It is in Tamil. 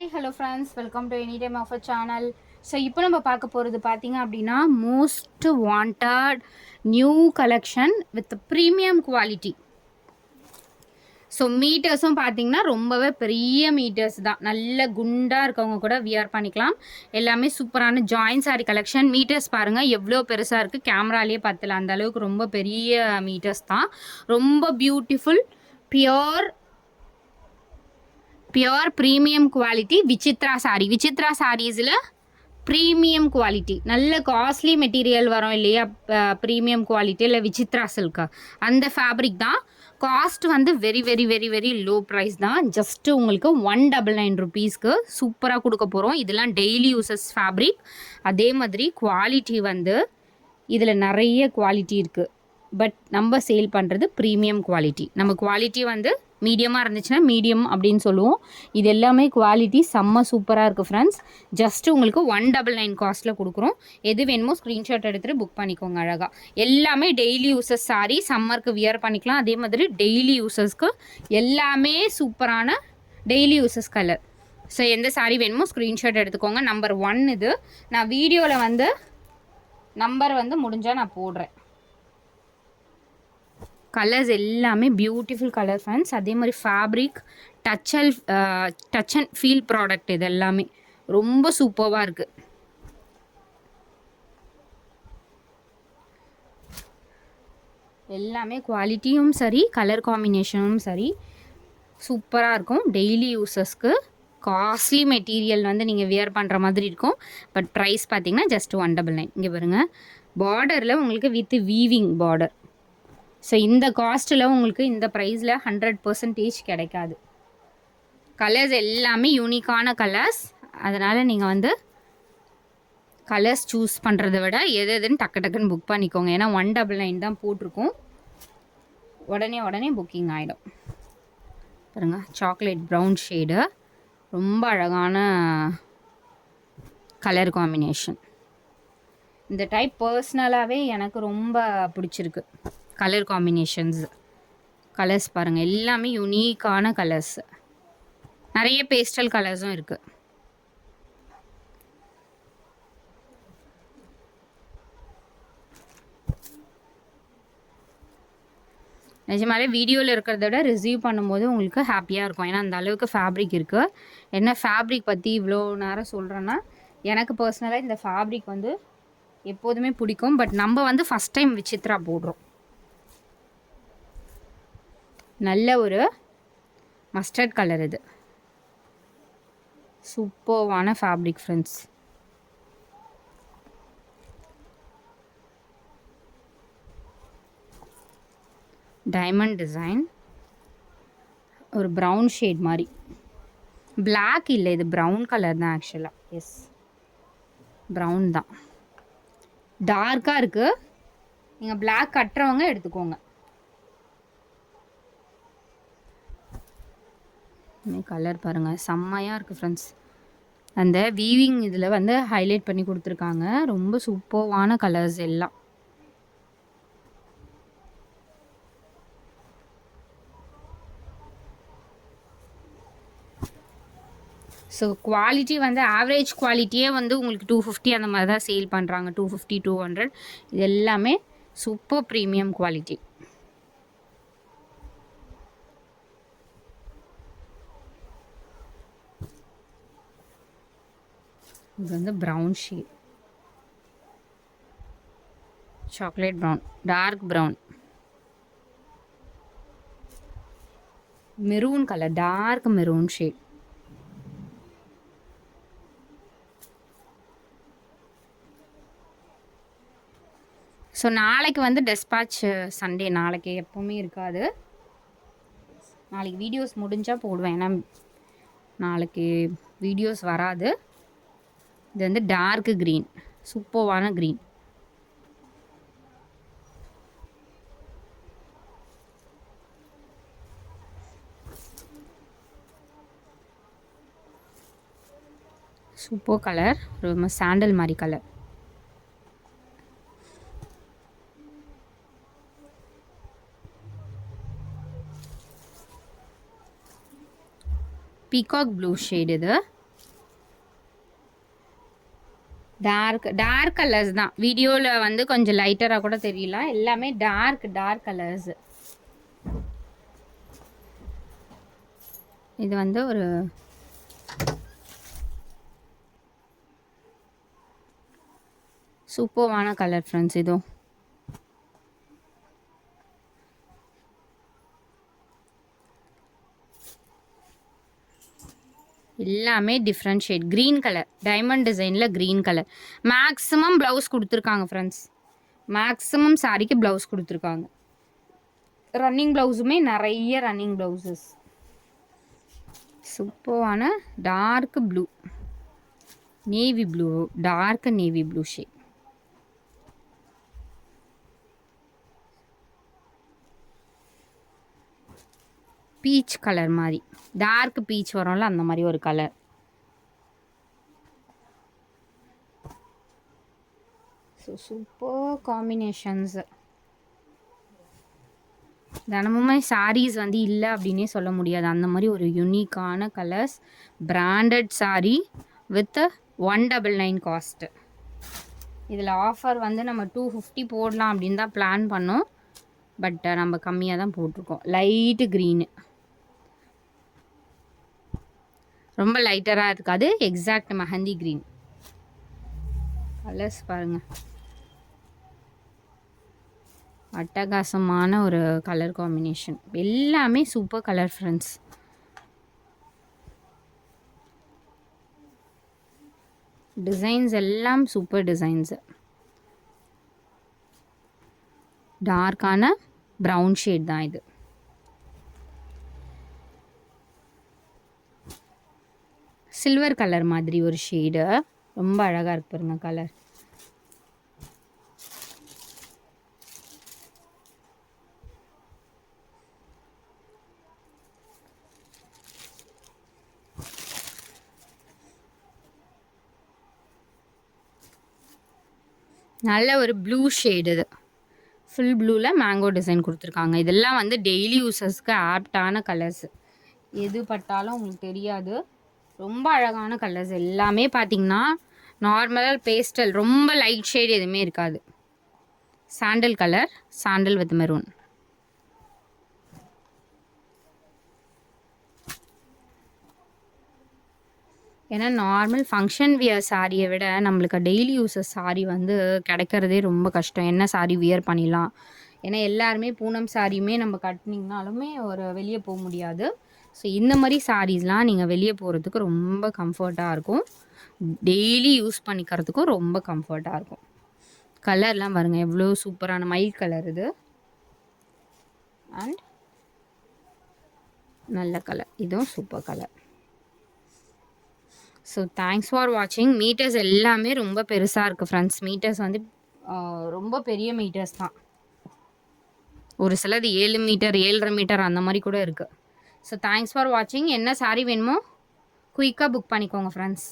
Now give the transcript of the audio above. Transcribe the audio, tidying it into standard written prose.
Hello friends, welcome to Anytime Offer channel. So இப்போ நம்ம பார்க்க போகிறது பார்த்தீங்க அப்படின்னா most wanted new collection with premium quality. So மீட்டர்ஸும் பார்த்தீங்கன்னா ரொம்பவே பெரிய மீட்டர்ஸ் தான், நல்ல குண்டாக இருக்கவங்க கூட வியர் பண்ணிக்கலாம். எல்லாமே சூப்பரான ஜாயின் சாரி கலெக்ஷன். மீட்டர்ஸ் பாருங்கள் எவ்வளோ பெருசாக இருக்குது, கேமராலேயே பார்த்தல அந்த அளவுக்கு ரொம்ப பெரிய மீட்டர்ஸ் தான். ரொம்ப beautiful pure premium quality Vichitra saree. Vichitra சாரீஸில் ப்ரீமியம் குவாலிட்டி, நல்ல காஸ்ட்லி மெட்டீரியல் வரும் இல்லையா, ப்ரீமியம் குவாலிட்டி இல்லை விசித்ரா சில்கா அந்த ஃபேப்ரிக் தான். காஸ்ட் வந்து very very very very low price தான். ஜஸ்ட்டு உங்களுக்கு 199 rupeesக்கு சூப்பராக கொடுக்க போகிறோம். இதெல்லாம் டெய்லி யூசஸ் ஃபேப்ரிக். அதே மாதிரி குவாலிட்டி வந்து இதில் நிறைய குவாலிட்டி இருக்குது. பட் நம்ம சேல் பண்ணுறது ப்ரீமியம் குவாலிட்டி. நம்ம குவாலிட்டி வந்து மீடியமாக இருந்துச்சுன்னா மீடியம் அப்படின்னு சொல்லுவோம். இது எல்லாமே குவாலிட்டி செம்ம சூப்பராக இருக்குது ஃப்ரெண்ட்ஸ். ஜஸ்ட்டு உங்களுக்கு 199 காஸ்ட்டில் கொடுக்குறோம். எது வேணுமோ ஸ்க்ரீன்ஷாட் எடுத்துகிட்டு புக் பண்ணிக்கோங்க. அழகாக எல்லாமே டெய்லி யூசஸ் சாரி, சம்மருக்கு வியர் பண்ணிக்கலாம். அதே மாதிரி டெய்லி யூசஸ்க்கு எல்லாமே சூப்பரான டெய்லி யூசஸ் கலர். ஸோ எந்த சாரீ வேணுமோ ஸ்க்ரீன்ஷாட் எடுத்துக்கோங்க. நம்பர் 1 இது. நான் வீடியோவில் வந்து நம்பர் வந்து முடிஞ்சால் நான் போடுறேன். கலர்ஸ் எல்லாமே பியூட்டிஃபுல் கலர் ஃப்ரெண்ட்ஸ். அதே மாதிரி fabric touch and feel product இது எல்லாமே ரொம்ப சூப்பராக இருக்குது. எல்லாமே குவாலிட்டியும் சரி, கலர் காம்பினேஷனும் சரி சூப்பராக இருக்கும். டெய்லி யூசஸ்க்கு காஸ்ட்லி மெட்டீரியல் வந்து நீங்கள் வியர் பண்ணுற மாதிரி இருக்கும். பட் ப்ரைஸ் பார்த்தீங்கன்னா ஜஸ்ட் 199. இங்கே பாருங்கள், பார்டரில் உங்களுக்கு வித் வீவிங் பார்டர். ஸோ இந்த காஸ்ட்டில் உங்களுக்கு இந்த ப்ரைஸில் 100% கிடைக்காது. கலர்ஸ் எல்லாமே யூனிக்கான கலர்ஸ். அதனால் நீங்கள் வந்து கலர்ஸ் சூஸ் பண்ணுறத விட எதுன்னு டக்குன்னு புக் பண்ணிக்கோங்க. ஏன்னா 199 தான் போட்டிருக்கோம். உடனே புக்கிங் ஆகிடும். பாருங்கள், சாக்லேட் ப்ரௌன் ஷேடு, ரொம்ப அழகான கலர் காம்பினேஷன். இந்த டைப் பர்சனலாகவே எனக்கு ரொம்ப பிடிச்சிருக்கு. கலர் காம்பினேஷன்ஸ், கலர்ஸ் பாருங்கள் எல்லாமே யூனிக்கான கலர்ஸ். நிறைய பேஸ்டல் கலர்ஸும் இருக்குது. நிஜமாலே வீடியோவில் இருக்கிறத விட ரிசீவ் பண்ணும்போது உங்களுக்கு ஹாப்பியாக இருக்கும். ஏன்னா அந்த அளவுக்கு ஃபேப்ரிக் இருக்குது. என்ன ஃபேப்ரிக் பற்றி இவ்வளோ நேரம் சொல்கிறேன்னா, எனக்கு பர்சனலாக இந்த ஃபேப்ரிக் வந்து எப்போதுமே பிடிக்கும். பட் நம்ம வந்து ஃபஸ்ட் டைம் விசித்ரா போடுறோம். நல்ல ஒரு மஸ்டர்ட் கலர், இது சூப்பர்வான ஃபேப்ரிக் ஃப்ரெண்ட்ஸ். டைமண்ட் டிசைன், ஒரு ப்ரௌன் ஷேட் மாதிரி. பிளாக் இல்லை, இது ப்ரௌன் கலர் தான் ஆக்சுவலாக. எஸ், ப்ரௌன் தான். டார்க்காக இருக்குது. நீங்கள் பிளாக் கட்டுறவங்க எடுத்துக்கோங்க. கலர் பாருங்கள் செம்மையாக இருக்குது ஃப்ரெண்ட்ஸ். அந்த வீவிங் இதில் வந்து ஹைலைட் பண்ணி கொடுத்துருக்காங்க. ரொம்ப சூப்பர்வான கலர்ஸ் எல்லாம். ஸோ குவாலிட்டி வந்து ஆவரேஜ் குவாலிட்டியே வந்து உங்களுக்கு 250 அந்த மாதிரி தான் சேல் பண்ணுறாங்க. 250, 200 இது எல்லாமே சூப்பர் ப்ரீமியம் குவாலிட்டி. இது வந்து brown shade, chocolate brown, dark brown, maroon colour, dark maroon shade. So நாளைக்கு வந்து டெஸ்பாச் சண்டே, நாளைக்கு எப்போவுமே இருக்காது. நாளைக்கு வீடியோஸ் முடிஞ்சால் போடுவேன். ஏன்னா நாளைக்கு வீடியோஸ் வராது. இது வந்து டார்க் க்ரீன், சூப்பர்வான க்ரீன். சூப்பர் கலர், ரொம்ப சாண்டல் மாதிரி கலர். பீகாக் ப்ளூ ஷேட் இது. டார்க் கலர்ஸ் தான். வீடியோவில் வந்து கொஞ்சம் லைட்டராக கூட தெரியல. எல்லாமே டார்க் கலர்ஸ். இது வந்து ஒரு சூப்பர்வான கலர் ஃப்ரெண்ட்ஸ். இதுவும் எல்லாமே different shade. Green colour, diamond டிசைனில் க்ரீன் கலர். மேக்ஸிமம் ப்ளவுஸ் கொடுத்துருக்காங்க ஃப்ரெண்ட்ஸ். மேக்ஸிமம் சாரிக்கு ப்ளவுஸ் கொடுத்துருக்காங்க. ரன்னிங் ப்ளவுஸுமே நிறைய ரன்னிங் ப்ளவுசஸ். சூப்பரான dark blue, navy blue, dark navy blue shade. Peach colour மாதிரி, டார்க் பீச் வரும்ல அந்த மாதிரி ஒரு கலர். So super combinations. தினமுமே சாரீஸ் வந்து இல்லை அப்படின்னே சொல்ல முடியாது. அந்த மாதிரி ஒரு யூனிக்கான colours. Branded sari with 199 cost. இதில் ஆஃபர் வந்து நம்ம 250 போடலாம் அப்படின்னு தான் பிளான் பண்ணோம். பட் நம்ம கம்மியாக தான் போட்டிருக்கோம். லைட்டு க்ரீனு, ரொம்ப லைட்டராக இருக்காது. எக்ஸாக்ட் மெஹந்தி க்ரீன் கலர்ஸ் பாருங்கள். அட்டகாசமான ஒரு கலர் காம்பினேஷன். எல்லாமே சூப்பர் கலர் ஃப்ரெண்ட்ஸ். டிசைன்ஸ் எல்லாம் சூப்பர் டிசைன்ஸு. டார்க்கான ப்ரௌன் ஷேட் தான் இது. சில்வர் கலர் மாதிரி ஒரு ஷேடு. ரொம்ப அழகாக இருக்கு பாருங்க கலர். நல்ல ஒரு ப்ளூ ஷேடு. இது ஃபுல் ப்ளூவில் மேங்கோ டிசைன் கொடுத்துருக்காங்க. இதெல்லாம் வந்து டெய்லி யூசஸ்க்கு ஆப்டான கலர்ஸ். எது பட்டாலும் உங்களுக்கு தெரியாது. ரொம்ப அழகான கலர்ஸ் எல்லாமே. பார்த்திங்கன்னா நார்மலாக பேஸ்டல், ரொம்ப லைட் ஷேட் எதுவுமே இருக்காது. Sandal colour, sandal with maroon. ஏன்னா நார்மல் ஃபங்க்ஷன் வியர் சாரியை விட நம்மளுக்கு டெய்லி யூஸஸ் சாரீ வந்து கிடைக்கிறதே ரொம்ப கஷ்டம். என்ன சாரீ வியர் பண்ணிடலாம். ஏன்னா எல்லாருமே பூனம் சாரியுமே நம்ம கட்டினீங்கனாலுமே ஒரு வெளியே போக முடியாது. ஸோ இந்த மாதிரி சாரீஸ்லாம் நீங்கள் வெளியே போகிறதுக்கு ரொம்ப கம்ஃபர்ட்டாக இருக்கும். டெய்லி யூஸ் பண்ணிக்கிறதுக்கும் ரொம்ப கம்ஃபர்ட்டாக இருக்கும். கலர்லாம் பாருங்கள் எவ்வளோ சூப்பரான மைல் கலர் இது. அண்ட் நல்ல கலர், இதுவும் super colour. So thanks for வாட்சிங். மீட்டர்ஸ் எல்லாமே ரொம்ப பெருசாக இருக்குது ஃப்ரெண்ட்ஸ். மீட்டர்ஸ் வந்து ரொம்ப பெரிய மீட்டர்ஸ் தான். ஒரு சிலது 7 மீட்டர் 7.5 மீட்டர் அந்த மாதிரி கூட இருக்குது. ஸோ தேங்க்ஸ் ஃபார் வாட்சிங். என்ன சாரீ வேணுமோ குயிக்காக புக் பண்ணிக்கோங்க ஃப்ரெண்ட்ஸ்.